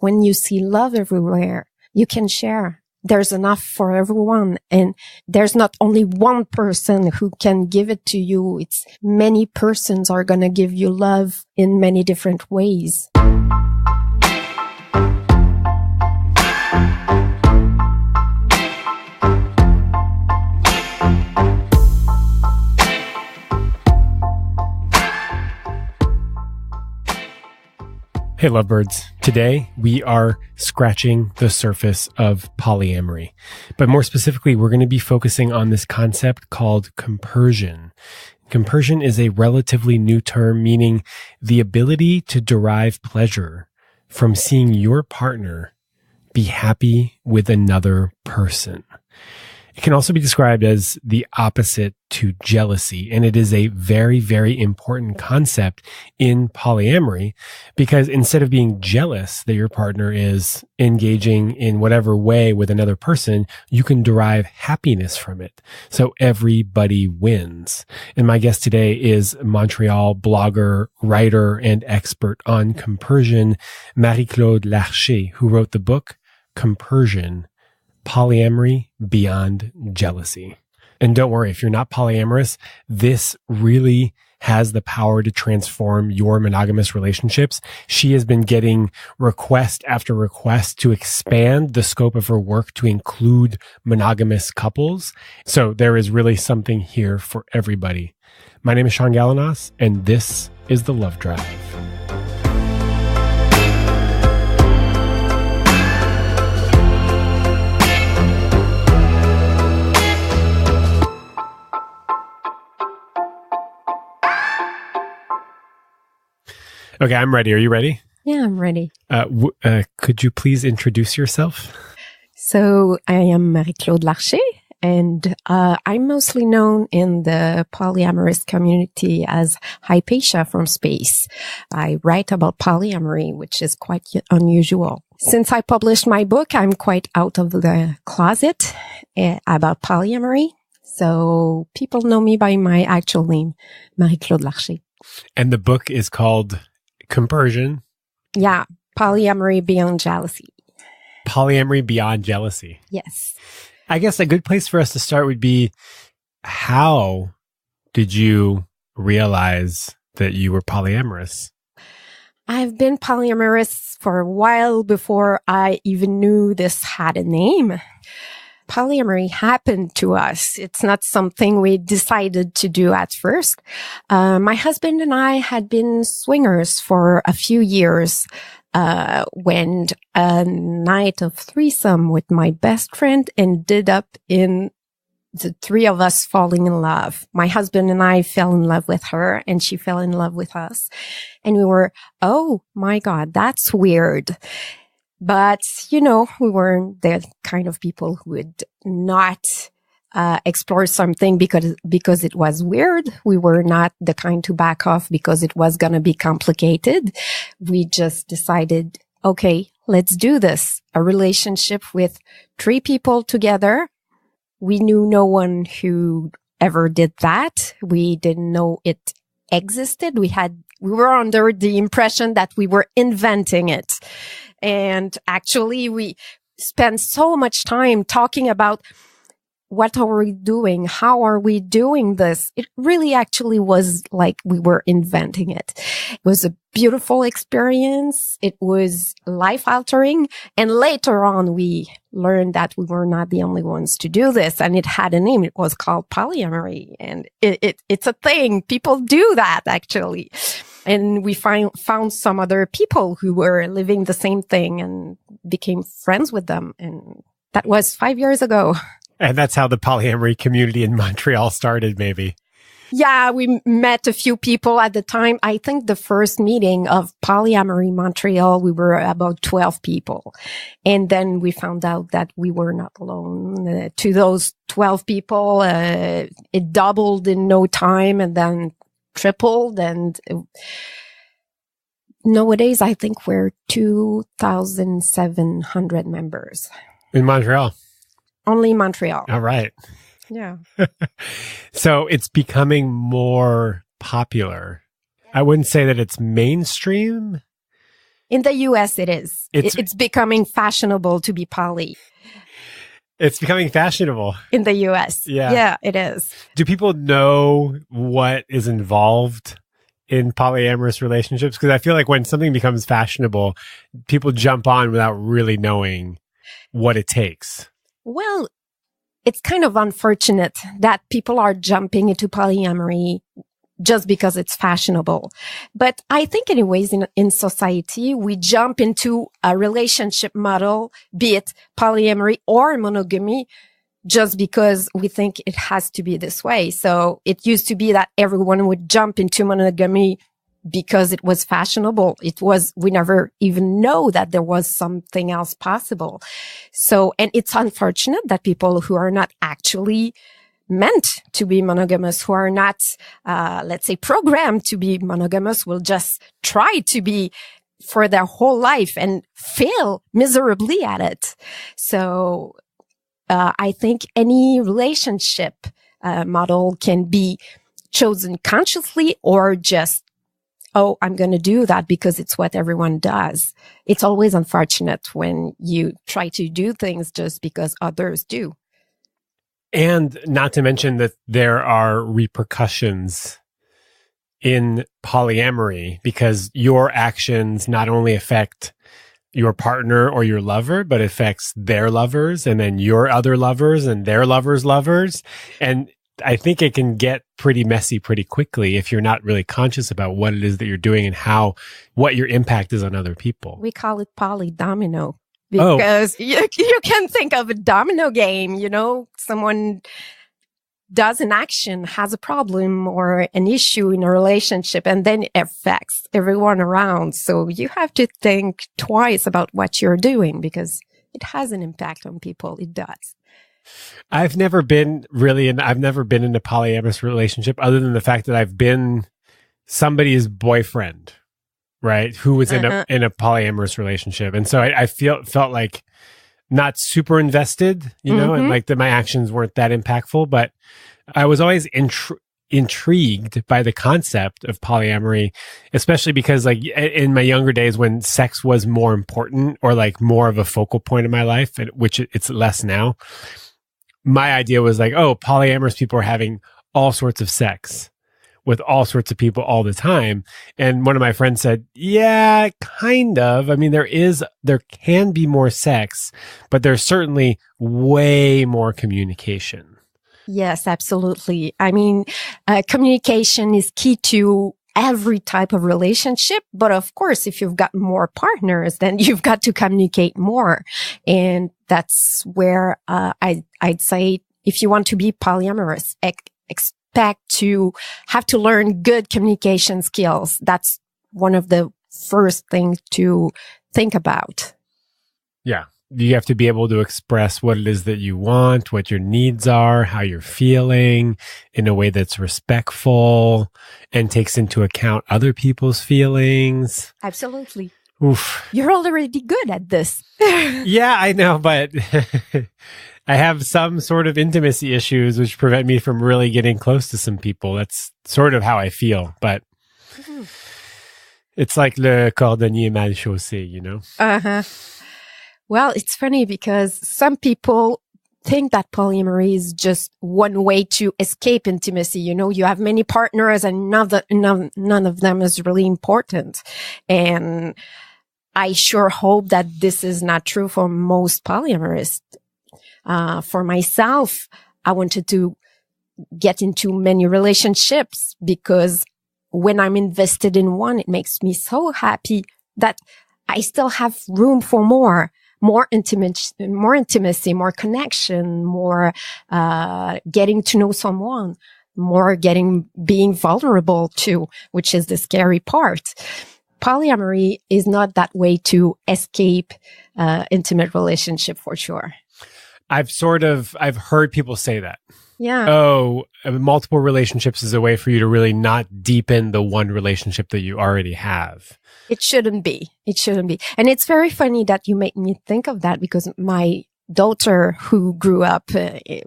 when you see love everywhere, you can share. There's enough for everyone. And there's not only one person who can give it to you. It's many persons are going to give you love in many different ways. Hey, lovebirds. Today, we are scratching the surface of polyamory. But more specifically, we're going to be focusing on this concept called compersion. Compersion is a relatively new term meaning the ability to derive pleasure from seeing your partner be happy with another person. It can also be described as the opposite to jealousy, and it is a very, very important concept in polyamory because instead of being jealous that your partner is engaging in whatever way with another person, you can derive happiness from it. So everybody wins. And my guest today is Montreal blogger, writer, and expert on compersion, Marie-Claude L'Archer, who wrote the book Compersion, Polyamory Beyond Jealousy. And don't worry, if you're not polyamorous, this really has the power to transform your monogamous relationships. She has been getting request after request to expand the scope of her work to include monogamous couples. So there is really something here for everybody. My name is Sean Galanos, and this is The Love Drive. Okay, I'm ready. Are you ready? Yeah, I'm ready. Could you please introduce yourself? So I am Marie-Claude L'Archer, and I'm mostly known in the polyamorous community as Hypatia from space. I write about polyamory, which is quite unusual. Since I published my book, I'm quite out of the closet about polyamory. So people know me by my actual name, Marie-Claude L'Archer. And the book is called Compersion. Yeah, Polyamory Beyond Jealousy. Polyamory Beyond Jealousy. Yes. I guess a good place for us to start would be, how did you realize that you were polyamorous? I've been polyamorous for a while before I even knew this had a name. Polyamory happened to us. It's not something we decided to do at first. My husband and I had been swingers for a few years when a night of threesome with my best friend ended up in the three of us falling in love. My husband and I fell in love with her, and she fell in love with us. And we were, oh my God, that's weird. But, you know, we weren't the kind of people who would not explore something because it was weird. We were not the kind to back off because it was going to be complicated. We just decided, okay, let's do this. A relationship with three people together. We knew no one who ever did that. We didn't know it existed. We were under the impression that we were inventing it. And actually, we spent so much time talking about what are we doing? How are we doing this? It really actually was like we were inventing it. It was a beautiful experience. It was life-altering. And later on, we learned that we were not the only ones to do this. And it had a name. It was called polyamory. And it's a thing. People do that, actually. And we found some other people who were living the same thing and became friends with them. And that was 5 years ago. And that's how the polyamory community in Montreal started, maybe. Yeah, we met a few people at the time. I think the first meeting of Polyamory Montreal, we were about 12 people. And then we found out that we were not alone. To those 12 people, it doubled in no time and then tripled. And nowadays, I think we're 2,700 members. In Montreal? Only Montreal. All right. Yeah. So it's becoming more popular. I wouldn't say that it's mainstream. In the US, it is. It's becoming fashionable to be poly. It's becoming fashionable. In the US. Yeah, it is. Do people know what is involved in polyamorous relationships? Because I feel like when something becomes fashionable, people jump on without really knowing what it takes. Well, it's kind of unfortunate that people are jumping into polyamory just because it's fashionable. But I think anyways, in society, we jump into a relationship model, be it polyamory or monogamy, just because we think it has to be this way. So it used to be that everyone would jump into monogamy because it was fashionable. We never even know that there was something else possible. So, and it's unfortunate that people who are not actually meant to be monogamous, who are not, let's say, programmed to be monogamous, will just try to be for their whole life and fail miserably at it. So, I think any relationship model can be chosen consciously or just, oh, I'm going to do that because it's what everyone does. It's always unfortunate when you try to do things just because others do. And not to mention that there are repercussions in polyamory because your actions not only affect your partner or your lover, but affects their lovers and then your other lovers and their lovers' lovers. And I think it can get pretty messy pretty quickly if you're not really conscious about what it is that you're doing and what your impact is on other people. We call it polydomino because you can think of a domino game, someone does an action, has a problem or an issue in a relationship, and then it affects everyone around. So you have to think twice about what you're doing because it has an impact on people. It does. I've never been in a polyamorous relationship other than the fact that I've been somebody's boyfriend, right? Who was in a polyamorous relationship. And so I felt like not super invested, and like that my actions weren't that impactful, but I was always intrigued by the concept of polyamory, especially because like in my younger days when sex was more important or like more of a focal point in my life, which it's less now. My idea was like, oh, polyamorous people are having all sorts of sex with all sorts of people all the time. And one of my friends said, yeah, kind of. I mean, there can be more sex, but there's certainly way more communication. Yes, absolutely. I mean, communication is key to every type of relationship. But of course, if you've got more partners, then you've got to communicate more. And that's where I'd say if you want to be polyamorous, expect to have to learn good communication skills. That's one of the first things to think about. Yeah. You have to be able to express what it is that you want, what your needs are, how you're feeling in a way that's respectful and takes into account other people's feelings. Absolutely. Oof. You're already good at this. Yeah, I know, but I have some sort of intimacy issues which prevent me from really getting close to some people. That's sort of how I feel, but it's like le cordonnier mal chaussé, Uh-huh. Well, it's funny because some people think that polyamory is just one way to escape intimacy. You have many partners and none of them is really important. And I sure hope that this is not true for most polyamorists. For myself, I wanted to get into many relationships because when I'm invested in one, it makes me so happy that I still have room for more intimacy, more connection, more, getting to know someone, more being vulnerable too, which is the scary part. Polyamory is not that way to escape, intimate relationship for sure. I've heard people say that. Yeah. Oh, multiple relationships is a way for you to really not deepen the one relationship that you already have. It shouldn't be. And it's very funny that you make me think of that because my daughter who grew up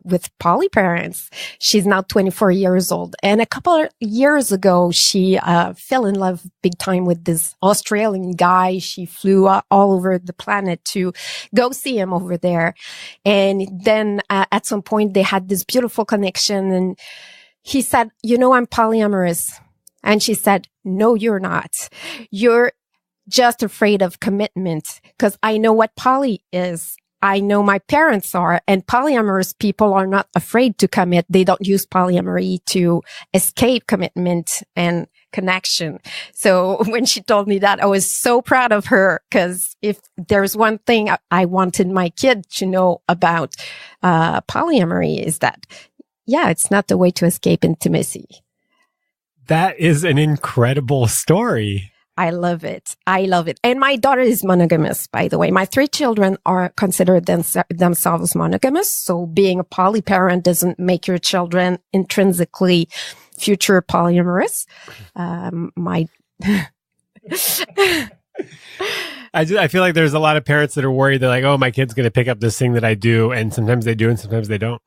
with poly parents. She's now 24 years old. And a couple of years ago, she fell in love big time with this Australian guy. She flew all over the planet to go see him over there. And then at some point, they had this beautiful connection. And he said, I'm polyamorous. And she said, no, you're not. You're just afraid of commitment, because I know what poly is. I know my parents are, and polyamorous people are not afraid to commit. They don't use polyamory to escape commitment and connection. So when she told me that, I was so proud of her, because if there's one thing I wanted my kid to know about polyamory is that, it's not the way to escape intimacy. That is an incredible story. I love it. I love it. And my daughter is monogamous, by the way. My 3 children are considered themselves monogamous. So being a poly parent doesn't make your children intrinsically future polyamorous. I feel like there's a lot of parents that are worried. They're like, oh, my kid's going to pick up this thing that I do. And sometimes they do and sometimes they don't.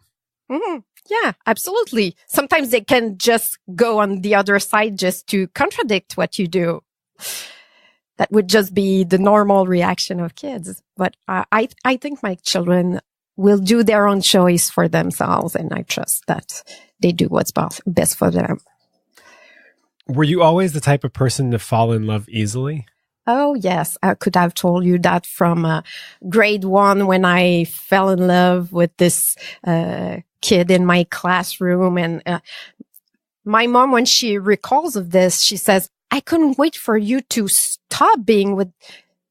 Mm-hmm. Yeah, absolutely. Sometimes they can just go on the other side just to contradict what you do. That would just be the normal reaction of kids. But I think my children will do their own choice for themselves, and I trust that they do what's best for them. Were you always the type of person to fall in love easily? Oh, yes. I could have told you that from grade 1 when I fell in love with this kid in my classroom. And my mom, when she recalls of this, she says, I couldn't wait for you to stop being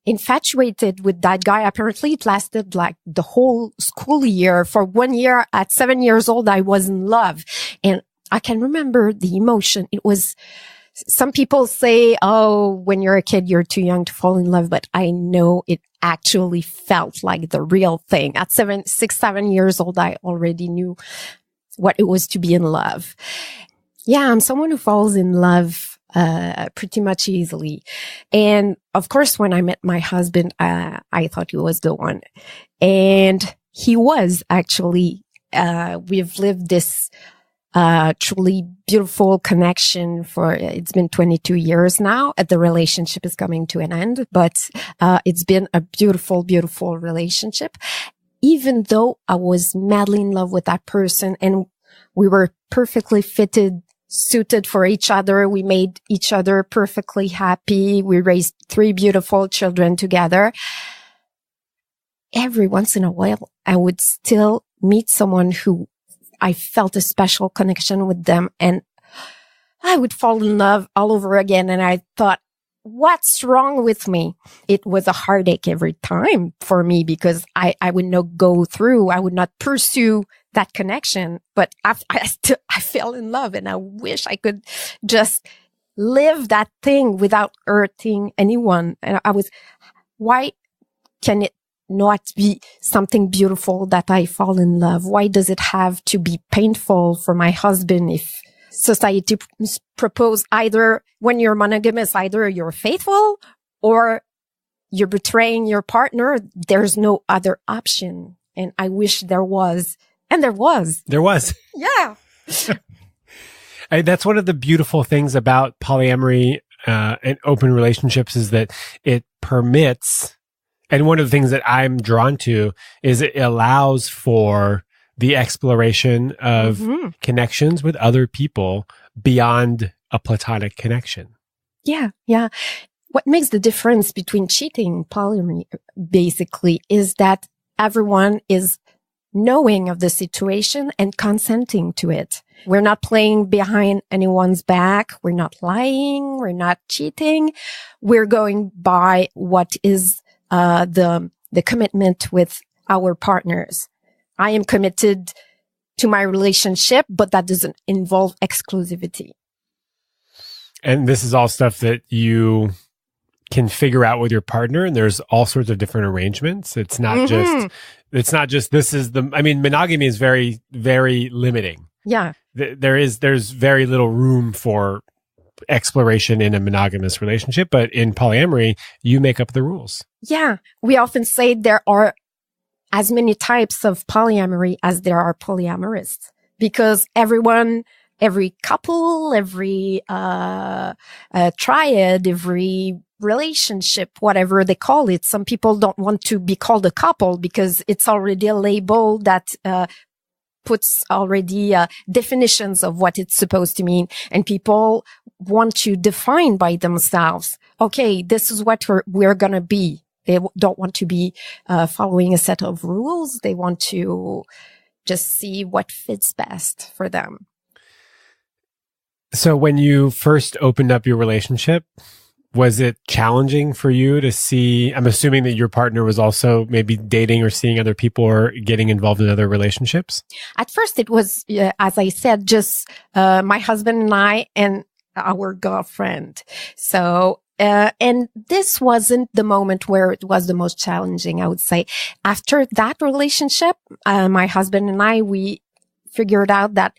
infatuated with that guy. Apparently, it lasted like the whole school year. For 1 year, at 7 years old, I was in love. And I can remember the emotion. It was, some people say, oh, when you're a kid, you're too young to fall in love. But I know it actually felt like the real thing. At 6, 7 years old, I already knew what it was to be in love. Yeah, I'm someone who falls in love pretty much easily. And of course, when I met my husband, I thought he was the one. And he was actually, we've lived this truly beautiful connection for, it's been 22 years now. The relationship is coming to an end, but it's been a beautiful, beautiful relationship. Even though I was madly in love with that person and we were perfectly suited for each other. We made each other perfectly happy. We raised 3 beautiful children together. Every once in a while, I would still meet someone who I felt a special connection with them, and I would fall in love all over again. And I thought, what's wrong with me? It was a heartache every time for me, because I would not go through, I would not pursue that connection, but I fell in love, and I wish I could just live that thing without hurting anyone. And why can it not be something beautiful that I fall in love? Why does it have to be painful for my husband? If society propose either when you're monogamous, either you're faithful or you're betraying your partner, there's no other option. And I wish there was. And there was. There was. Yeah. That's one of the beautiful things about polyamory and open relationships is that it permits, and one of the things that I'm drawn to is it allows for the exploration of connections with other people beyond a platonic connection. Yeah, yeah. What makes the difference between cheating and polyamory basically is that everyone is knowing of the situation and consenting to it. We're not playing behind anyone's back. We're not lying. We're not cheating. We're going by what is the commitment with our partners. I am committed to my relationship, but that doesn't involve exclusivity. And this is all stuff that you can figure out with your partner, and there's all sorts of different arrangements. It's not just this is the, I mean, monogamy is very, very limiting. Yeah. There's very little room for exploration in a monogamous relationship, but in polyamory, you make up the rules. Yeah. We often say there are as many types of polyamory as there are polyamorous, because every couple, every triad, every relationship, whatever they call it. Some people don't want to be called a couple because it's already a label that puts already definitions of what it's supposed to mean. And people want to define by themselves, okay, this is what we're going to be. They don't want to be following a set of rules. They want to just see what fits best for them. So when you first opened up your relationship, was it challenging for you to see? I'm assuming that your partner was also maybe dating or seeing other people or getting involved in other relationships. At first, it was, as I said, just my husband and I and our girlfriend. So, and this wasn't the moment where it was the most challenging, I would say. After that relationship, my husband and I, we figured out that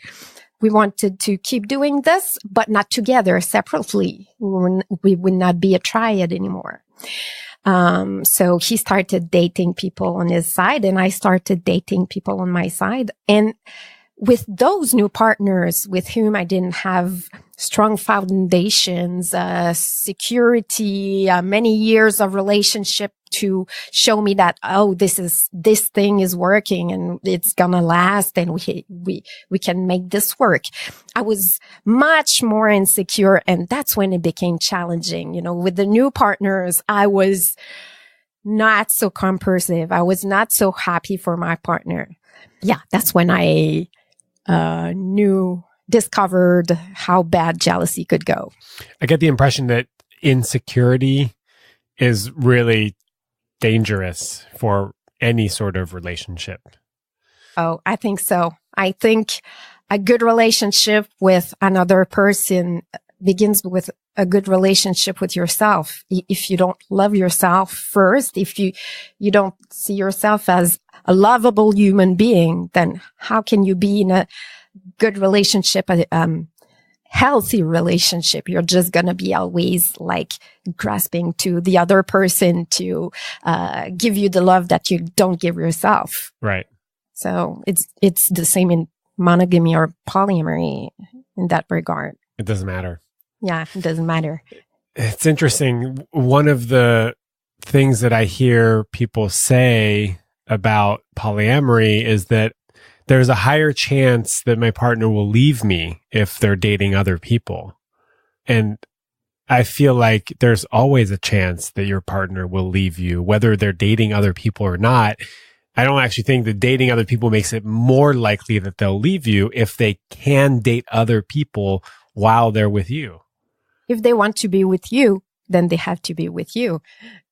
we wanted to keep doing this, but not together, separately. We would not be a triad anymore. So he started dating people on his side and I started dating people on my side. And with those new partners with whom I didn't have strong foundations, security, many years of relationship to show me that, oh, this thing is working and it's gonna last and we can make this work. I was much more insecure and that's when it became challenging. You know, with the new partners, I was not so compersive. I was not so happy for my partner. Yeah, that's when I discovered how bad jealousy could go. I get the impression that insecurity is really dangerous for any sort of relationship. Oh, I think so. I think a good relationship with another person begins with a good relationship with yourself. If you don't love yourself first, if you don't see yourself as a lovable human being, then how can you be in a good relationship, healthy relationship? You're just going to be always like grasping to the other person to give you the love that you don't give yourself. Right. So it's the same in monogamy or polyamory in that regard. It doesn't matter. Yeah, it doesn't matter. It's interesting. One of the things that I hear people say about polyamory is that there's a higher chance that my partner will leave me if they're dating other people. And I feel like there's always a chance that your partner will leave you, whether they're dating other people or not. I don't actually think that dating other people makes it more likely that they'll leave you if they can date other people while they're with you. If they want to be with you, then they have to be with you.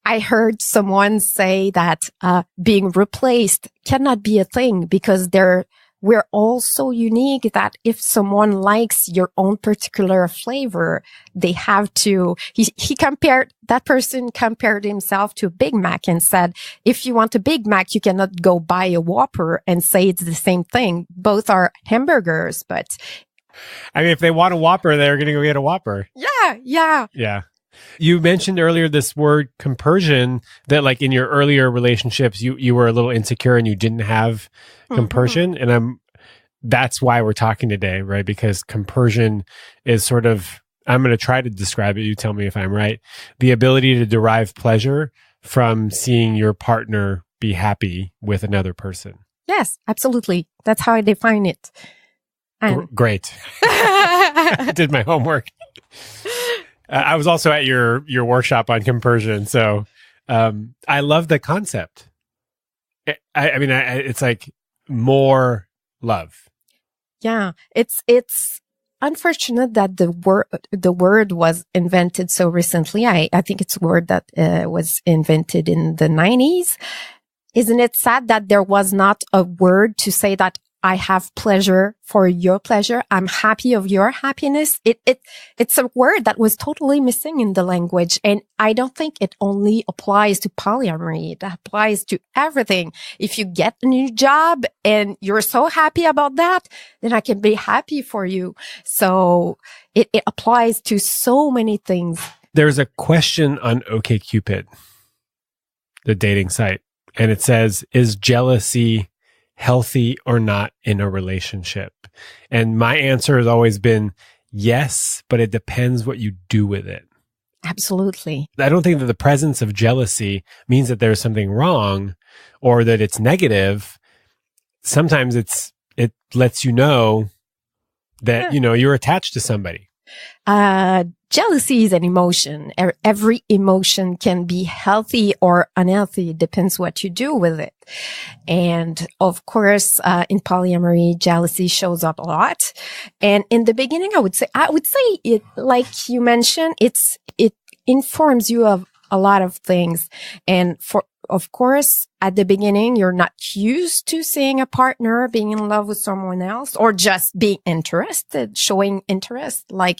I heard someone say that being replaced cannot be a thing because we're all so unique that if someone likes your own particular flavor, they have to. That person compared himself to a Big Mac and said, if you want a Big Mac, you cannot go buy a Whopper and say it's the same thing. Both are hamburgers, but. I mean, if they want a Whopper, they're going to go get a Whopper. Yeah. You mentioned earlier this word compersion, that like in your earlier relationships, you were a little insecure and you didn't have compersion. Mm-hmm. And that's why we're talking today, right? Because compersion is sort of, I'm going to try to describe it. You tell me if I'm right. The ability to derive pleasure from seeing your partner be happy with another person. Yes, absolutely. That's how I define it. Great. I did my homework. I was also at your workshop on compersion, so I love the concept. I mean, it's like more love. Yeah, it's unfortunate that the word was invented so recently. I think it's a word that was invented in the 90s. Isn't it sad that there was not a word to say that I have pleasure for your pleasure. I'm happy of your happiness. It's a word that was totally missing in the language. And I don't think it only applies to polyamory. It applies to everything. If you get a new job and you're so happy about that, then I can be happy for you. So it applies to so many things. There's a question on OkCupid, the dating site. And it says, is jealousy healthy or not in a relationship? And my answer has always been yes, but it depends what you do with it. Absolutely. I don't think that the presence of jealousy means that there's something wrong or that it's negative. Sometimes it lets you know that, you're attached to somebody. Jealousy is an emotion. Every emotion can be healthy or unhealthy. It depends what you do with it. And of course, in polyamory, jealousy shows up a lot. And in the beginning, I would say it, like you mentioned, it informs you of a lot of things. And of course, at the beginning, you're not used to seeing a partner being in love with someone else or just being interested, showing interest. Like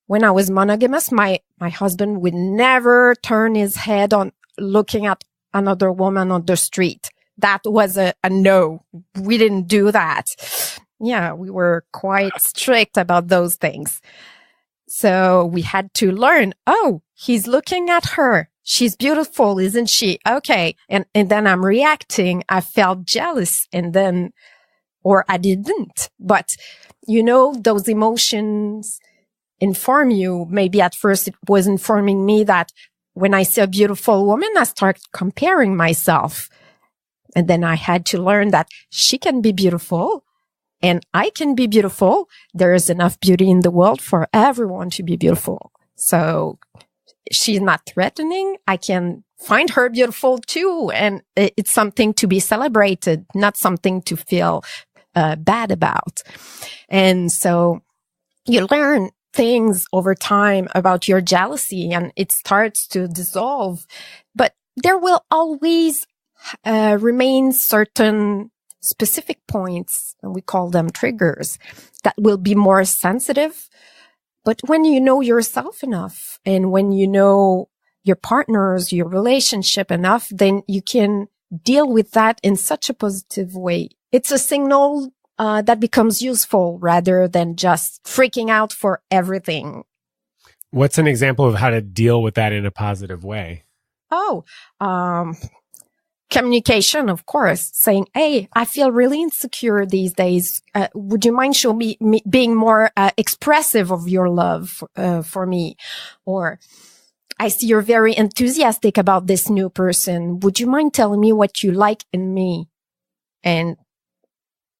when I was monogamous, my husband would never turn his head on looking at another woman on the street. That was a no. We didn't do that. Yeah, we were quite strict about those things. So we had to learn, oh, he's looking at her. She's beautiful, isn't she? Okay. And then I'm reacting. I felt jealous or I didn't. But, those emotions inform you. Maybe at first it was informing me that when I see a beautiful woman, I start comparing myself. And then I had to learn that she can be beautiful and I can be beautiful. There is enough beauty in the world for everyone to be beautiful. So she's not threatening. I can find her beautiful too. And it's something to be celebrated, not something to feel bad about. And so you learn things over time about your jealousy and it starts to dissolve. But there will always remain certain specific points, and we call them triggers, that will be more sensitive. But when you know yourself enough and when you know your partners, your relationship enough, then you can deal with that in such a positive way. It's a signal that becomes useful rather than just freaking out for everything. What's an example of how to deal with that in a positive way? Communication, of course, saying, hey, I feel really insecure these days. Would you mind show me being more expressive of your love for me? Or I see you're very enthusiastic about this new person. Would you mind telling me what you like in me? And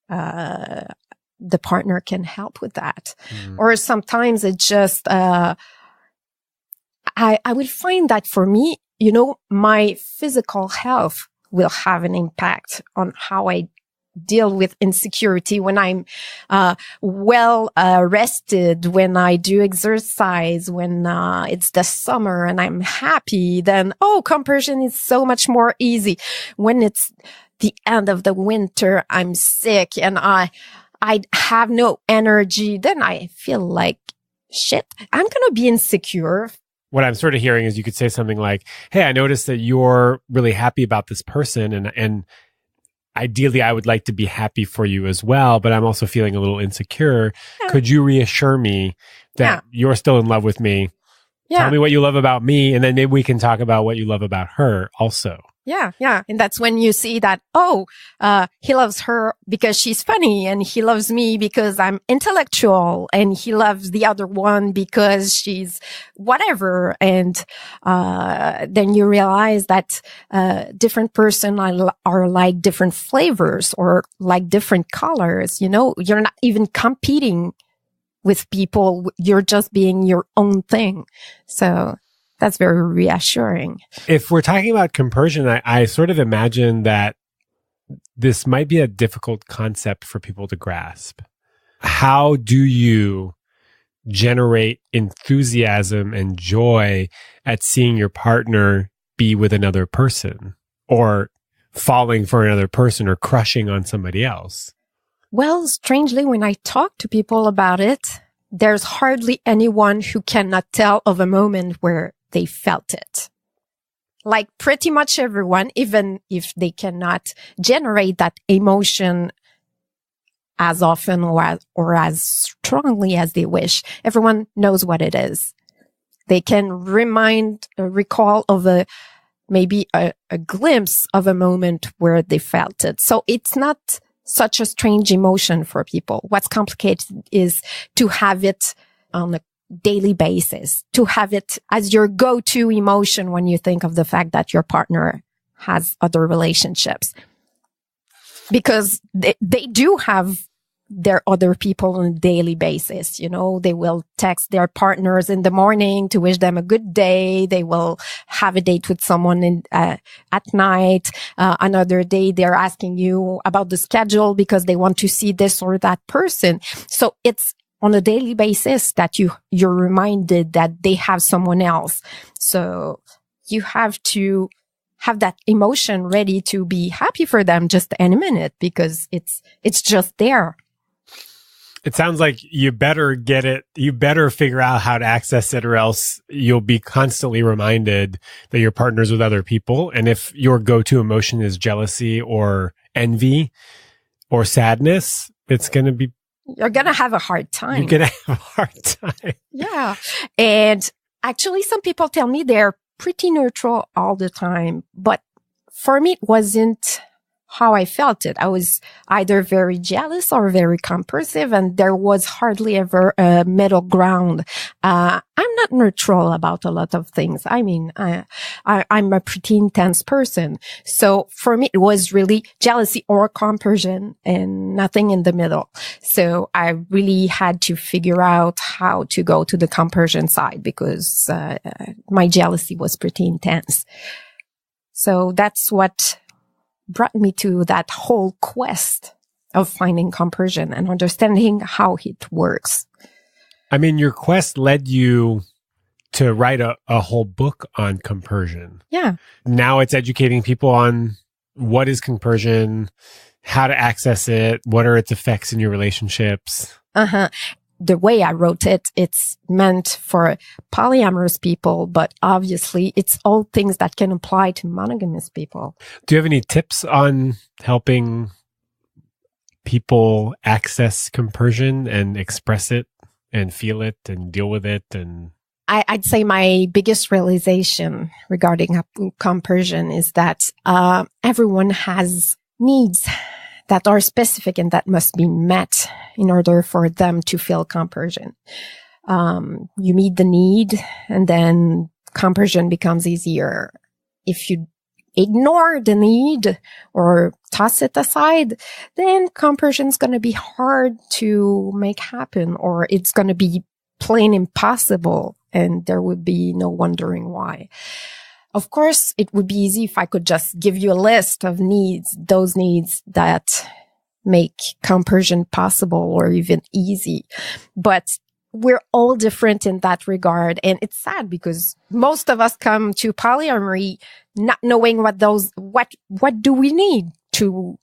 the partner can help with that. Or sometimes it's just, I would find that for me, my physical health will have an impact on how I deal with insecurity when I'm well rested, when I do exercise, when it's the summer and I'm happy, then compersion is so much more easy. When it's the end of the winter, I'm sick and I have no energy, then I feel like shit. I'm gonna be insecure. What I'm sort of hearing is you could say something like, hey, I noticed that you're really happy about this person and ideally I would like to be happy for you as well, but I'm also feeling a little insecure. Yeah. Could you reassure me that you're still in love with me? Yeah. Tell me what you love about me, and then maybe we can talk about what you love about her also. Yeah. And that's when you see that, he loves her because she's funny, and he loves me because I'm intellectual, and he loves the other one because she's whatever. And then you realize that different person are like different flavors or like different colors. You're not even competing with people. You're just being your own thing. So that's very reassuring. If we're talking about compersion, I sort of imagine that this might be a difficult concept for people to grasp. How do you generate enthusiasm and joy at seeing your partner be with another person or falling for another person or crushing on somebody else? Well, strangely, when I talk to people about it, there's hardly anyone who cannot tell of a moment where they felt it. Like pretty much everyone, even if they cannot generate that emotion as often or as strongly as they wish, everyone knows what it is. They can recall of a maybe a glimpse of a moment where they felt it. So it's not such a strange emotion for people. What's complicated is to have it on a daily basis, to have it as your go-to emotion when you think of the fact that your partner has other relationships. Because they do have their other people on a daily basis. You know, they will text their partners in the morning to wish them a good day. They will have a date with someone at night. Another day, they're asking you about the schedule because they want to see this or that person. So it's on a daily basis that you're reminded that they have someone else. So you have to have that emotion ready to be happy for them just any minute because it's just there. It sounds like you better get it. You better figure out how to access it, or else you'll be constantly reminded that your partner's with other people. And if your go-to emotion is jealousy or envy or sadness, it's going to be... You're going to have a hard time. You're going to have a hard time. Yeah. And actually, some people tell me they're pretty neutral all the time. But for me, it wasn't how I felt it. I was either very jealous or very compersive, and there was hardly ever a middle ground. I'm not neutral about a lot of things. I mean, I'm a pretty intense person. So for me, it was really jealousy or compersion and nothing in the middle. So I really had to figure out how to go to the compersion side because my jealousy was pretty intense. So that's what brought me to that whole quest of finding compersion and understanding how it works. I mean, your quest led you to write a whole book on compersion. Yeah. Now it's educating people on what is compersion, how to access it, what are its effects in your relationships. The way I wrote it, it's meant for polyamorous people, but obviously it's all things that can apply to monogamous people. Do you have any tips on helping people access compersion and express it and feel it and deal with it? And I'd say my biggest realization regarding compersion is that everyone has needs that are specific and that must be met in order for them to feel compersion. You meet the need, and then compersion becomes easier. If you ignore the need or toss it aside, then compersion is going to be hard to make happen, or it's going to be plain impossible, and there would be no wondering why. Of course, it would be easy if I could just give you a list of needs, those needs that make compersion possible or even easy. But we're all different in that regard. And it's sad because most of us come to polyamory not knowing what do we need to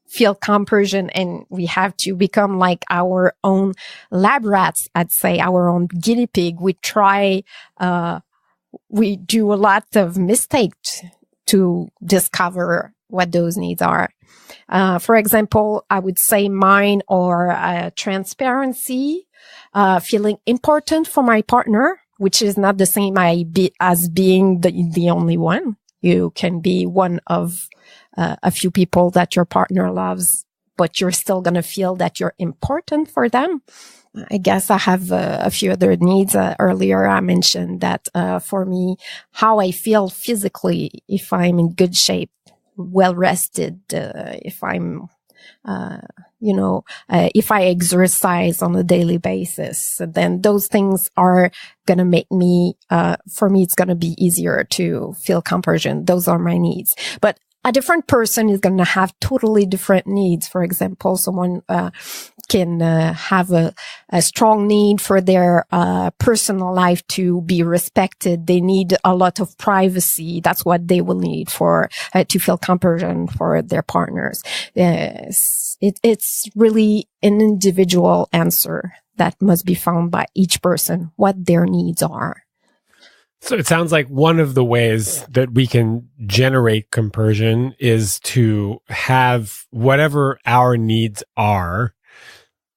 feel compersion, and we have to become like our own lab rats, I'd say, our own guinea pig. We do a lot of mistakes to discover what those needs are. For example, I would say mine are transparency, feeling important for my partner, which is not the same as being the only one. You can be one of a few people that your partner loves, but you're still going to feel that you're important for them. I guess I have a few other needs. Earlier, I mentioned that for me, how I feel physically, if I'm in good shape, well rested, if I'm, if I exercise on a daily basis, then those things are going to make me, for me, it's going to be easier to feel compersion. Those are my needs. But a different person is going to have totally different needs. For example, someone can have a strong need for their personal life to be respected. They need a lot of privacy. That's what they will need for to feel compersion for their partners. It's really an individual answer that must be found by each person, what their needs are. So it sounds like one of the ways that we can generate compersion is to have whatever our needs are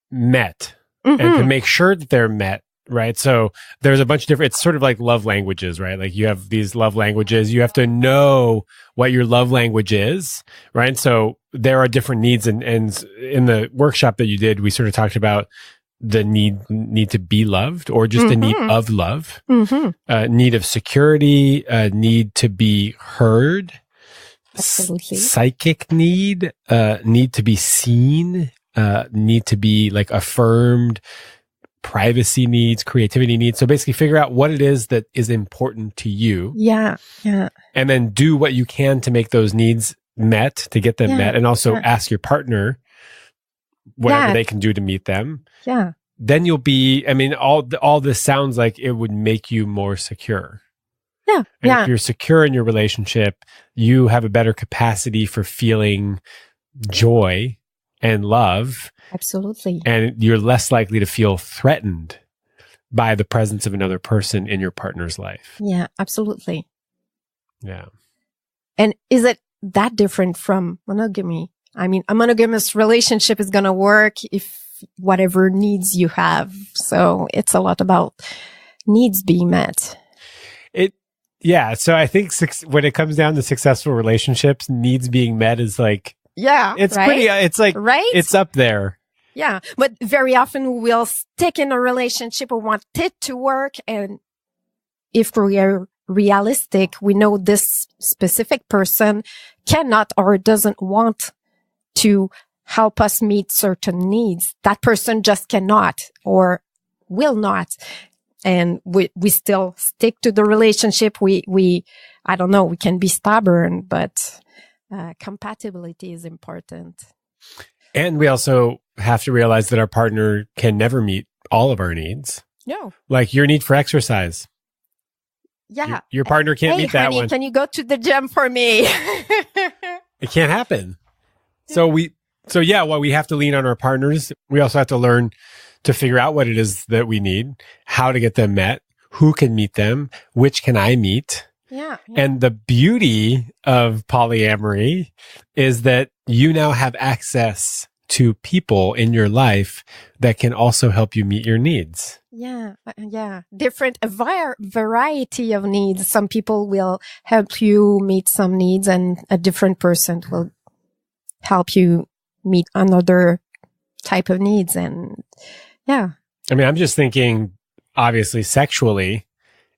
met, and to make sure that they're met right? So there's a bunch of different, it's sort of like love languages, right? Like you have these love languages. You have to know what your love language is, right? And so there are different needs. And in the workshop that you did, we sort of talked about the need to be loved, or just the need of love, need of security, need to be heard, Absolutely. Psychic need to be seen, need to be like affirmed, privacy needs, creativity needs. So basically figure out what it is that is important to you. Yeah. Yeah. And then do what you can to make those needs met, to get them met. And also ask your partner whatever they can do to meet them. Yeah. Then you'll be, I mean, all this sounds like it would make you more secure. Yeah. And if you're secure in your relationship, you have a better capacity for feeling joy and love. Absolutely. And you're less likely to feel threatened by the presence of another person in your partner's life. Yeah, absolutely. Yeah. And is it that different from monogamy? I mean, a monogamous relationship is going to work if whatever needs you have. So it's a lot about needs being met. Yeah. So I think when it comes down to successful relationships, needs being met is like, it's pretty, it's like, it's up there. Yeah. But very often we'll stick in a relationship or want it to work. And if we are realistic, we know this specific person cannot or doesn't want to help us meet certain needs. That person just cannot or will not. And we still stick to the relationship. I don't know, we can be stubborn, but compatibility is important. And we also have to realize that our partner can never meet all of our needs. No. Like your need for exercise. Yeah. Your partner can't meet that one. Can you go to the gym for me? It can't happen. So we have to lean on our partners. We also have to learn to figure out what it is that we need, how to get them met, who can meet them, which can I meet. Yeah. And the beauty of polyamory is that you now have access to people in your life that can also help you meet your needs. Yeah. Different, variety of needs. Some people will help you meet some needs and a different person will help you meet another type of needs. And yeah. I mean, I'm just thinking, obviously, sexually,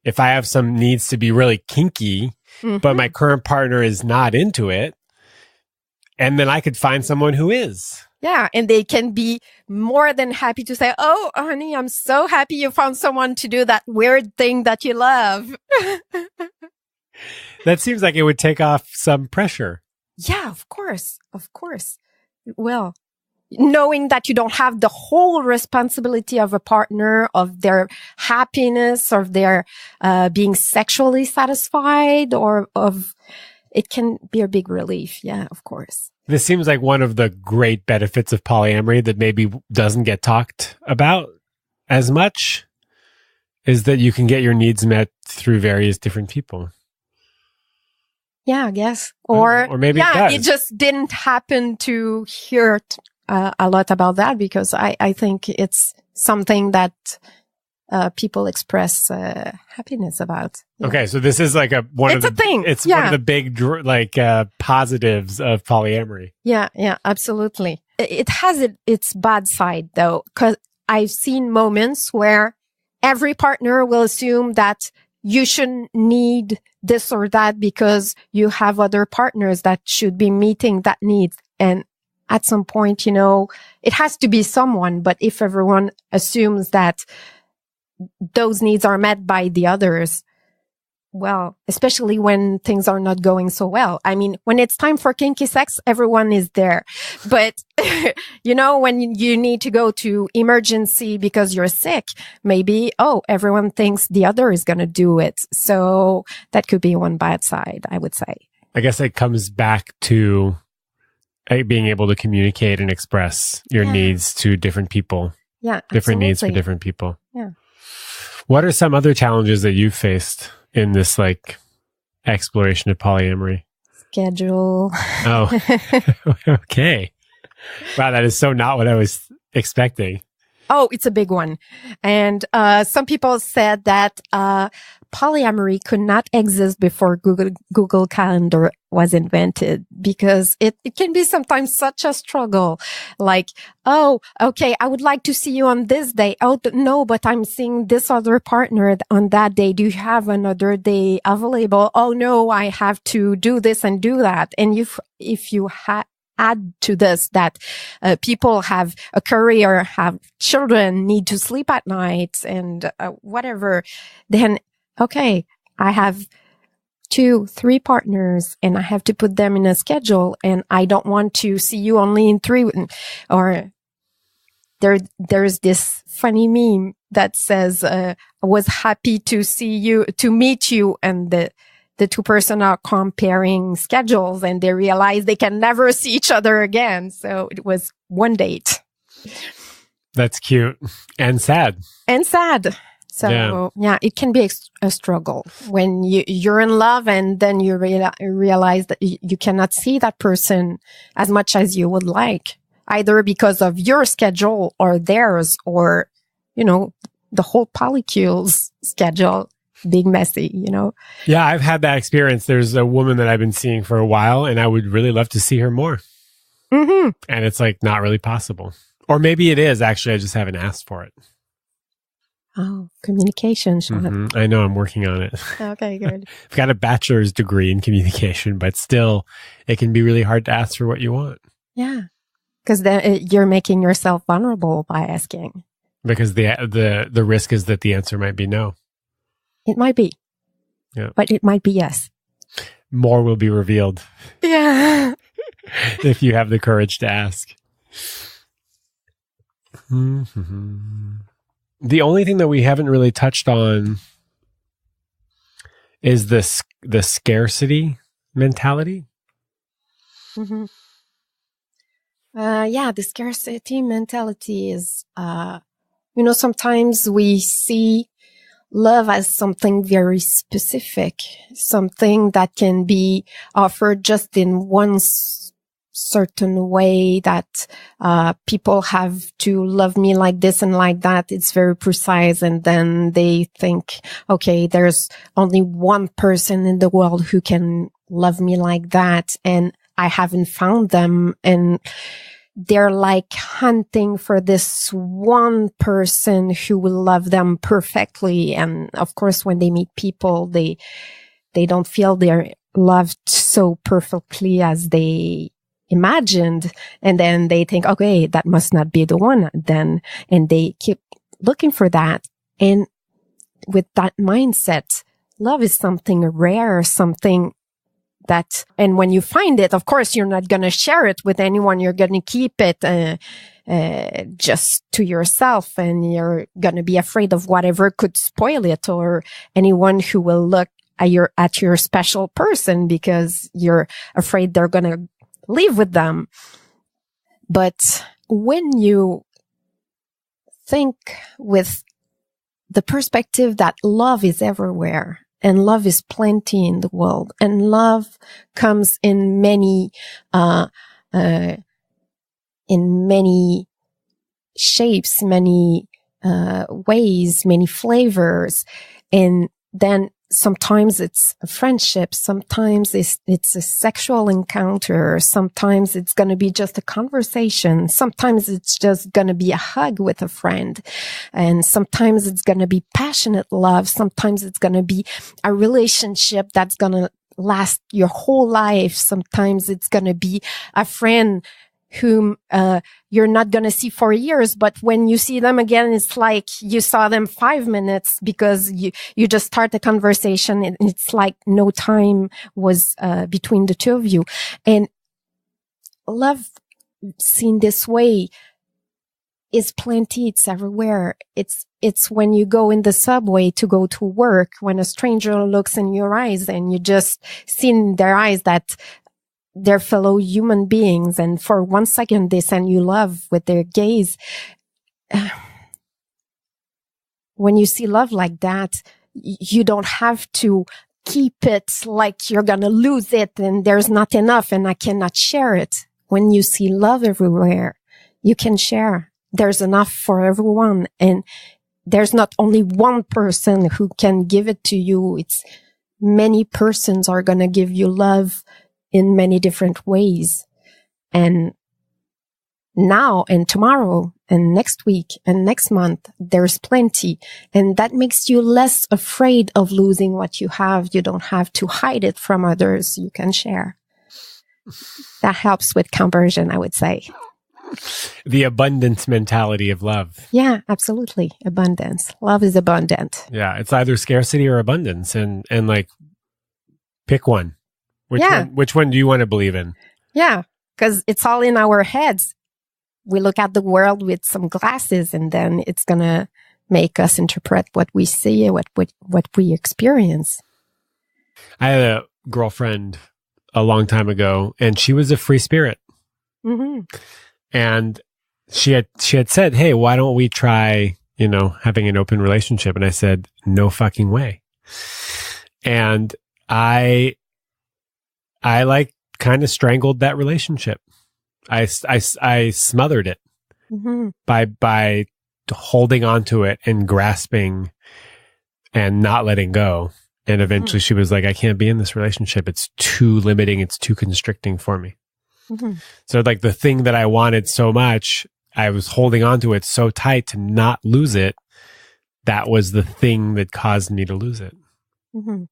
if I have some needs to be really kinky, but my current partner is not into it, and then I could find someone who is. Yeah. And they can be more than happy to say, oh, honey, I'm so happy you found someone to do that weird thing that you love. That seems like it would take off some pressure. Yeah, of course. Of course. Well, knowing that you don't have the whole responsibility of a partner, of their happiness, of their being sexually satisfied, or of it can be a big relief. Yeah, of course. This seems like one of the great benefits of polyamory that maybe doesn't get talked about as much, is that you can get your needs met through various different people. Yeah, I guess. Or maybe it just didn't happen to hear a lot about that, because I think it's something that people express happiness about. Yeah. Okay, so this is like one of the big positives of polyamory. Yeah, absolutely. It has its bad side though, because I've seen moments where every partner will assume that you shouldn't need this or that because you have other partners that should be meeting that need. And at some point, it has to be someone. But if everyone assumes that those needs are met by the others, well, especially when things are not going so well. I mean, when it's time for kinky sex, everyone is there. But, when you need to go to emergency because you're sick, maybe, everyone thinks the other is going to do it. So that could be one bad side, I would say. I guess it comes back to being able to communicate and express your needs to different people. Yeah, different needs for different people. Yeah. What are some other challenges that you've faced in this exploration of polyamory? Schedule. Oh, okay. Wow, that is so not what I was expecting. Oh, it's a big one. And some people said that polyamory could not exist before Google Calendar was invented because it can be sometimes such a struggle. Like, oh, okay, I would like to see you on this day. Oh, no, but I'm seeing this other partner on that day. Do you have another day available? Oh, no, I have to do this and do that. And if you add to this that people have a career, have children, need to sleep at night and whatever, then, okay, I have 2-3 partners and I have to put them in a schedule and I don't want to see you only in 3 or there's this funny meme that says, I was happy to meet you. And the 2 person are comparing schedules and they realize they can never see each other again. So it was one date. That's cute and sad. So yeah, it can be a struggle when you're in love and then you realize that you cannot see that person as much as you would like, either because of your schedule or theirs, or, the whole polycules schedule being messy, Yeah, I've had that experience. There's a woman that I've been seeing for a while and I would really love to see her more. Mm-hmm. And it's like not really possible. Or maybe it is actually, I just haven't asked for it. Oh, communication, Sean. Mm-hmm. I know, I'm working on it. Okay, good. I've got a bachelor's degree in communication, but still it can be really hard to ask for what you want. Yeah. Because then you're making yourself vulnerable by asking. Because the risk is that the answer might be no. It might be. Yeah. But it might be yes. More will be revealed. Yeah. If you have the courage to ask. Mm-hmm. The only thing that we haven't really touched on is the scarcity mentality. Mm-hmm. Yeah, the scarcity mentality is, sometimes we see love as something very specific, something that can be offered just in one certain way, that people have to love me like this and like that. It's very precise. And then they think, okay, there's only one person in the world who can love me like that. And I haven't found them. And they're like hunting for this one person who will love them perfectly. And of course, when they meet people, they don't feel they're loved so perfectly as they imagined. And then they think, okay, that must not be the one then. And they keep looking for that. And with that mindset, love is something rare, something that, and when you find it, of course, you're not going to share it with anyone. You're going to keep it just to yourself, and you're going to be afraid of whatever could spoil it, or anyone who will look at your special person, because you're afraid they're going to leave with them. But when you think with the perspective that love is everywhere, and love is plenty in the world, and love comes in many shapes, many ways, many flavors. And then sometimes it's a friendship, sometimes it's a sexual encounter, sometimes it's going to be just a conversation, sometimes it's just going to be a hug with a friend, and sometimes it's going to be passionate love, sometimes it's going to be a relationship that's going to last your whole life, sometimes it's going to be a friend whom you're not going to see for years, but when you see them again, it's like you saw them 5 minutes, because you just start a conversation and it's like no time was between the two of you. And love seen this way is plenty. It's everywhere. It's when you go in the subway to go to work, when a stranger looks in your eyes and you just see in their eyes that they're fellow human beings, and for 1 second they send you love with their gaze. When you see love like that, you don't have to keep it like you're gonna lose it and there's not enough and I cannot share it. When you see love everywhere, you can share. there's enough for everyone. And there's not only one person who can give it to you. It's many persons are going to give you love in many different ways. And now and tomorrow and next week and next month, there's plenty. And that makes you less afraid of losing what you have. You don't have to hide it from others. You can share. That helps with compersion, I would say. The abundance mentality of love. Yeah, absolutely. Abundance. Love is abundant. Yeah. It's either scarcity or abundance. And like, pick one. Which one do you want to believe in? Yeah. Because it's all in our heads. We look at the world with some glasses, and then it's going to make us interpret what we see, what we experience. I had a girlfriend a long time ago, and she was a free spirit. Mm-hmm. And she had said, "Hey, why don't we try, having an open relationship?" And I said, "No fucking way." And I like kind of strangled that relationship. I smothered it mm-hmm. by holding on to it and grasping and not letting go. And eventually she was like, "I can't be in this relationship. It's too limiting. It's too constricting for me." Mm-hmm. So like the thing that I wanted so much, I was holding on to it so tight to not lose it. That was the thing that caused me to lose it. Mm-hmm.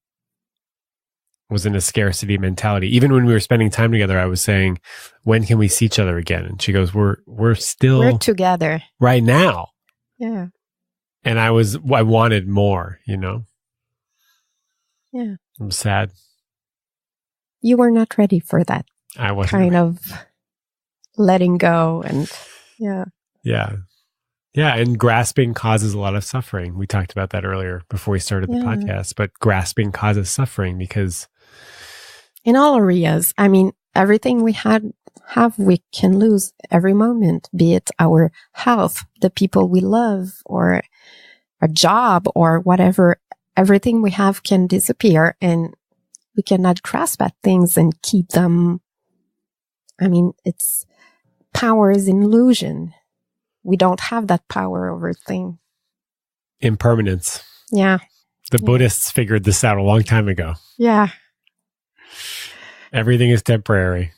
Was in a scarcity mentality. Even when we were spending time together, I was saying, "When can we see each other again?" And she goes, we're together right now. Yeah. And I wanted more, Yeah. I'm sad. You were not ready for that. I wasn't. Kind of letting go and yeah. Yeah. Yeah. And grasping causes a lot of suffering. We talked about that earlier before we started the podcast, but grasping causes suffering because in all areas, I mean, everything we have, we can lose every moment, be it our health, the people we love, or a job, or whatever. Everything we have can disappear, and we cannot grasp at things and keep them. I mean, power is an illusion. We don't have that power over things. Impermanence. Yeah. The Buddhists figured this out a long time ago. Yeah. Everything is temporary.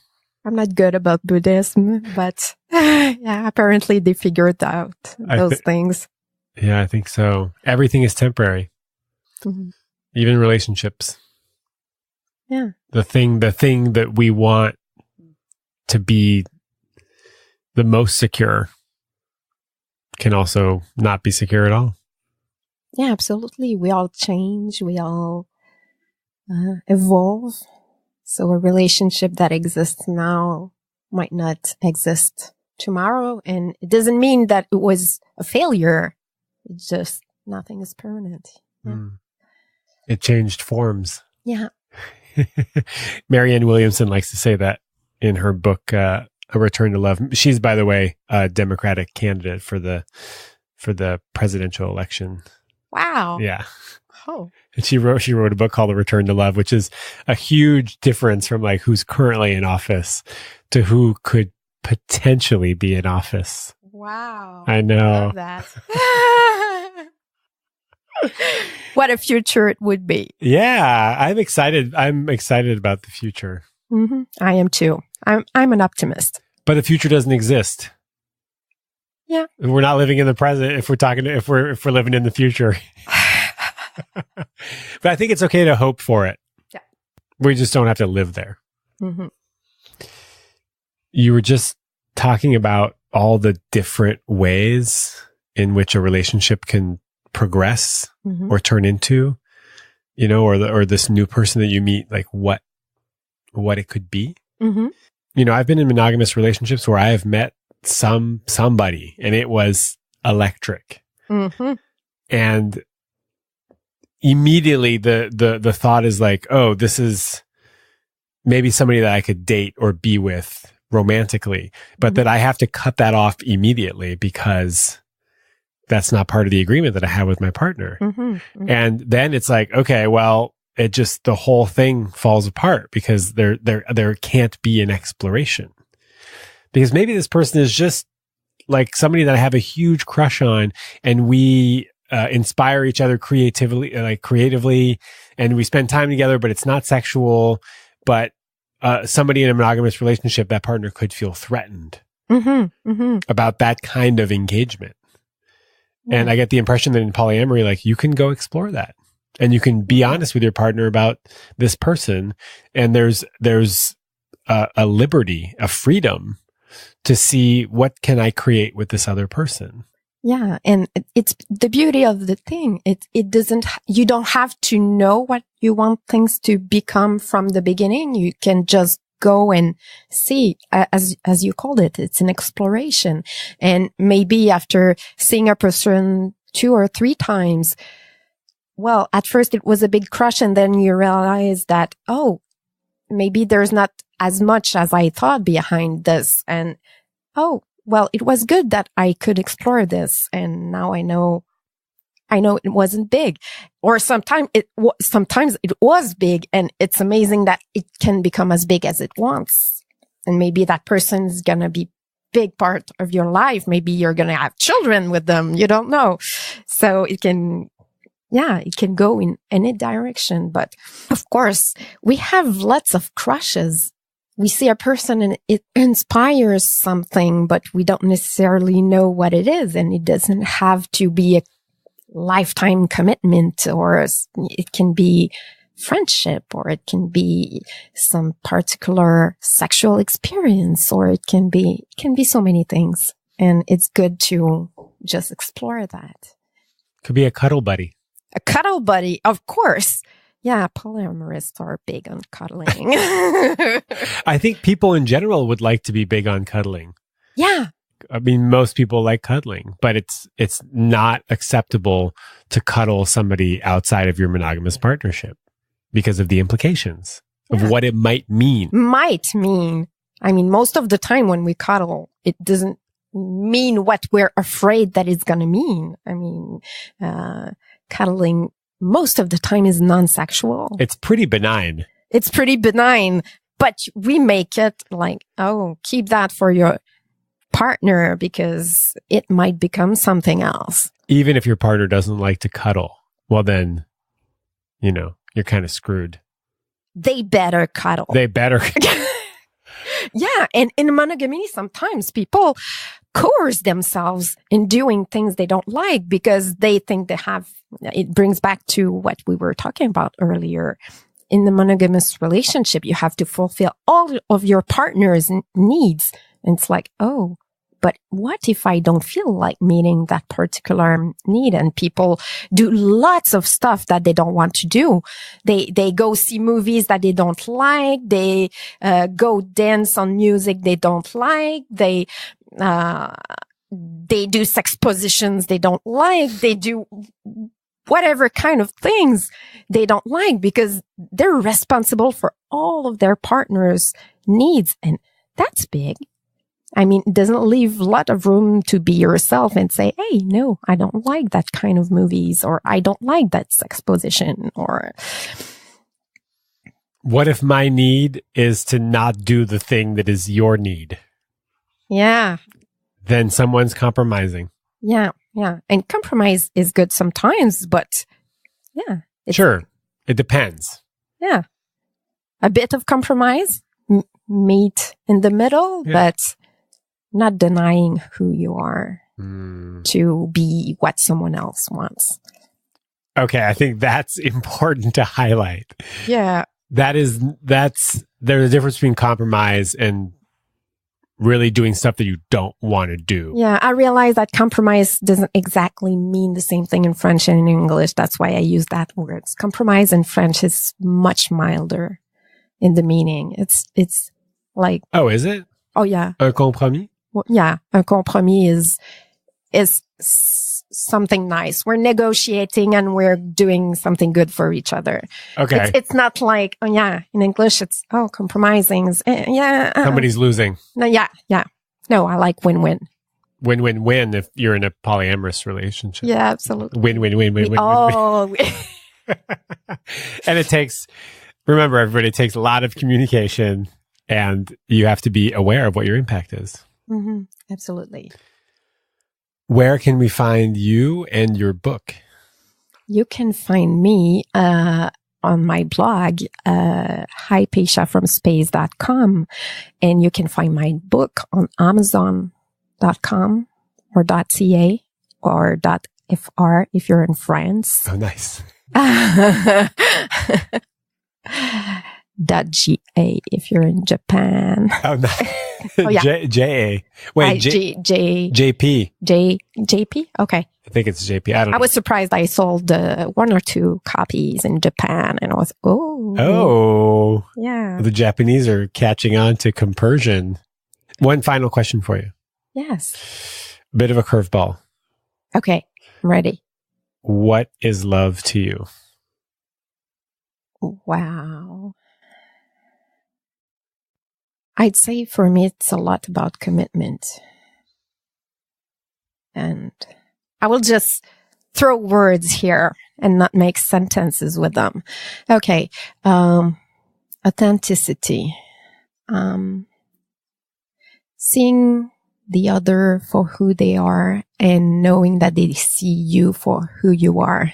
I'm not good about Buddhism, but yeah, apparently they figured out those things. Yeah, I think so. Everything is temporary. Mm-hmm. Even relationships. Yeah. The thing that we want to be the most secure can also not be secure at all. Yeah, absolutely. We all change. We all evolve. So a relationship that exists now might not exist tomorrow. And it doesn't mean that it was a failure. It's just nothing is permanent. Yeah. Mm. It changed forms. Yeah. Marianne Williamson likes to say that in her book, A Return to Love. She's, by the way, a Democratic candidate for the presidential election. Wow. Yeah. Oh. And she wrote a book called A Return to Love, which is a huge difference from like who's currently in office to who could potentially be in office. Wow. I know. I love that. What a future it would be. Yeah, I'm excited. I'm excited about the future. Mm-hmm. I am too. I'm an optimist. But the future doesn't exist. Yeah. We're not living in the present if we're living in the future. But I think it's okay to hope for it. Yeah. We just don't have to live there. Mm-hmm. You were just talking about all the different ways in which a relationship can progress mm-hmm. or turn into, or this new person that you meet, like what it could be. Mm-hmm. I've been in monogamous relationships where I have met somebody and it was electric. Mm-hmm. And immediately the thought is like, oh, this is maybe somebody that I could date or be with romantically, but mm-hmm. that I have to cut that off immediately because that's not part of the agreement that I have with my partner. Mm-hmm. Mm-hmm. And then it's like, okay, well, the whole thing falls apart because there can't be an exploration because maybe this person is just like somebody that I have a huge crush on, and we inspire each other creatively, and we spend time together, but it's not sexual. But somebody in a monogamous relationship, that partner could feel threatened about that kind of engagement. Yeah. And I get the impression that in polyamory, like, you can go explore that, and you can be honest with your partner about this person, and there's a liberty, a freedom to see what can I create with this other person. Yeah. And it's the beauty of the thing. You don't have to know what you want things to become from the beginning. You can just go and see, as you called it, it's an exploration. And maybe after seeing a person 2 or 3 times, well, at first it was a big crush, and then you realize that, oh, maybe there's not as much as I thought behind this. And, oh, well, it was good that I could explore this. And now I know it wasn't big. Or sometimes it was big, and it's amazing that it can become as big as it wants. And maybe that person's going to be big part of your life. Maybe you're going to have children with them. You don't know. So it can go in any direction. But of course, we have lots of crushes. We see a person and it inspires something, but we don't necessarily know what it is. And it doesn't have to be a lifetime commitment, or it can be friendship, or it can be some particular sexual experience, or it can be so many things. And it's good to just explore that. Could be a cuddle buddy. A cuddle buddy, of course. Yeah, polyamorous are big on cuddling. I think people in general would like to be big on cuddling. Yeah. I mean, most people like cuddling, but it's not acceptable to cuddle somebody outside of your monogamous partnership because of the implications of what it might mean. I mean, most of the time when we cuddle, it doesn't mean what we're afraid that it's going to mean. I mean, cuddling most of the time is non-sexual. It's pretty benign. But we make it like, oh, keep that for your partner because it might become something else. Even if your partner doesn't like to cuddle, well then, you're kind of screwed. They better cuddle. Yeah. And in monogamy, sometimes people coerce themselves in doing things they don't like because they think it brings back to what we were talking about earlier. In the monogamous relationship, you have to fulfill all of your partner's needs. And it's like, oh, but what if I don't feel like meeting that particular need? And people do lots of stuff that they don't want to do. They go see movies that they don't like. They go dance on music they don't like. They do sex positions they don't like. They do whatever kind of things they don't like because they're responsible for all of their partner's needs. And that's big. I mean, it doesn't leave a lot of room to be yourself and say, hey, no, I don't like that kind of movies, or I don't like that sex position, or... What if my need is to not do the thing that is your need? Yeah. Then someone's compromising. Yeah. Yeah. And compromise is good sometimes, but yeah. Sure. It depends. Yeah. A bit of compromise, meet in the middle, but not denying who you are to be what someone else wants. Okay. I think that's important to highlight. Yeah. There's a difference between compromise and really doing stuff that you don't want to do. Yeah, I realize that compromise doesn't exactly mean the same thing in French and in English. That's why I use that word. Compromise in French is much milder in the meaning. It's like... Oh, is it? Oh, yeah. Un compromis? Well, yeah, un compromis is something nice. We're negotiating and we're doing something good for each other. Okay. It's not like, oh yeah, in English it's, oh, compromising is, yeah. Somebody's losing. No, yeah. No, I like win-win. Win-win-win if you're in a polyamorous relationship. Yeah, absolutely. Win-win-win-win-win. Oh. And remember everybody, it takes a lot of communication and you have to be aware of what your impact is. Mm-hmm. Absolutely. Where can we find you and your book? You can find me on my blog, hypatiafromspace.com, and you can find my book on amazon.com or .ca or .fr if you're in France. Oh, nice. .ga if you're in Japan. Oh, nice. Oh, yeah. J-A. Wait, JP. JP? Okay. I think it's JP. I don't know. I was surprised I sold 1 or 2 copies in Japan, and I was, yeah. The Japanese are catching on to Compersion. One final question for you. Yes. A bit of a curveball. Okay, I'm ready. What is love to you? Wow. I'd say for me, it's a lot about commitment. And I will just throw words here and not make sentences with them. Okay. Authenticity. Seeing the other for who they are and knowing that they see you for who you are.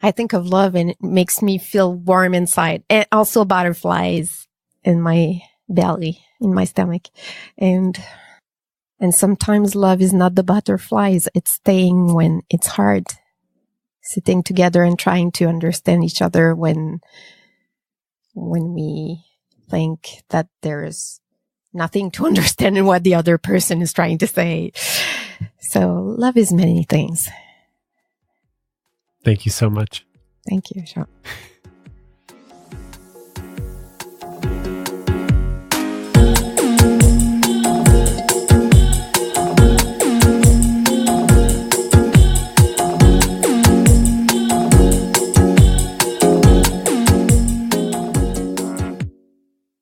I think of love and it makes me feel warm inside, and also butterflies in my belly, in my stomach. And sometimes love is not the butterflies. It's staying when it's hard, sitting together and trying to understand each other when we think that there's nothing to understand in what the other person is trying to say. So love is many things. Thank you so much. Thank you, Sean.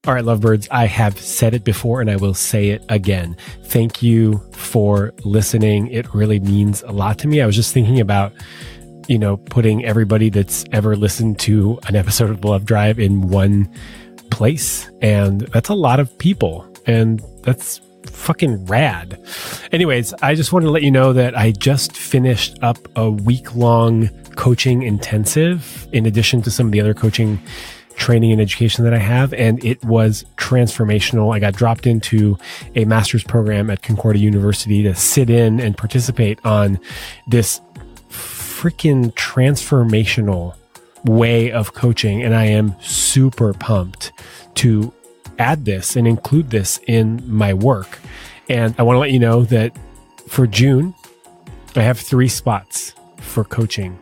All right, lovebirds, I have said it before and I will say it again. Thank you for listening. It really means a lot to me. I was just thinking about putting everybody that's ever listened to an episode of The Love Drive in one place. And that's a lot of people. And that's fucking rad. Anyways, I just wanted to let you know that I just finished up a week-long coaching intensive in addition to some of the other coaching training and education that I have. And it was transformational. I got dropped into a master's program at Concordia University to sit in and participate on this freaking transformational way of coaching. And I am super pumped to add this and include this in my work. And I want to let you know that for June, I have 3 spots for coaching.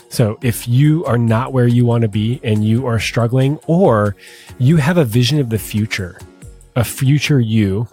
So if you are not where you want to be and you are struggling, or you have a vision of the future, a future you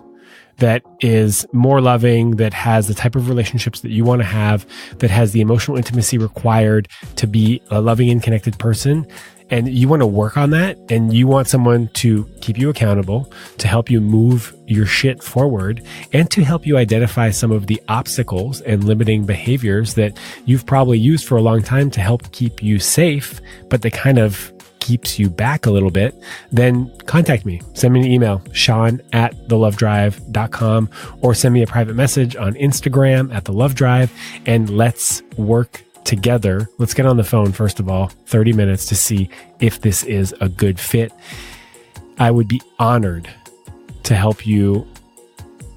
that is more loving, that has the type of relationships that you want to have, that has the emotional intimacy required to be a loving and connected person, and you want to work on that, and you want someone to keep you accountable, to help you move your shit forward, and to help you identify some of the obstacles and limiting behaviors that you've probably used for a long time to help keep you safe, but that kind of keeps you back a little bit, then contact me. Send me an email, sean@thelovedrive.com, or send me a private message on Instagram @thelovedrive, and let's work together. Let's get on the phone, first of all, 30 minutes to see if this is a good fit. I would be honored to help you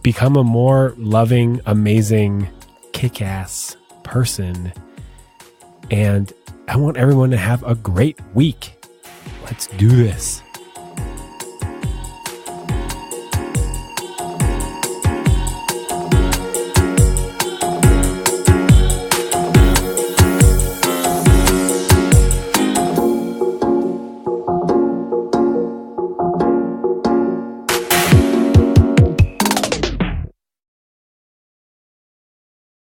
become a more loving, amazing, kick-ass person. And I want everyone to have a great week. Let's do this.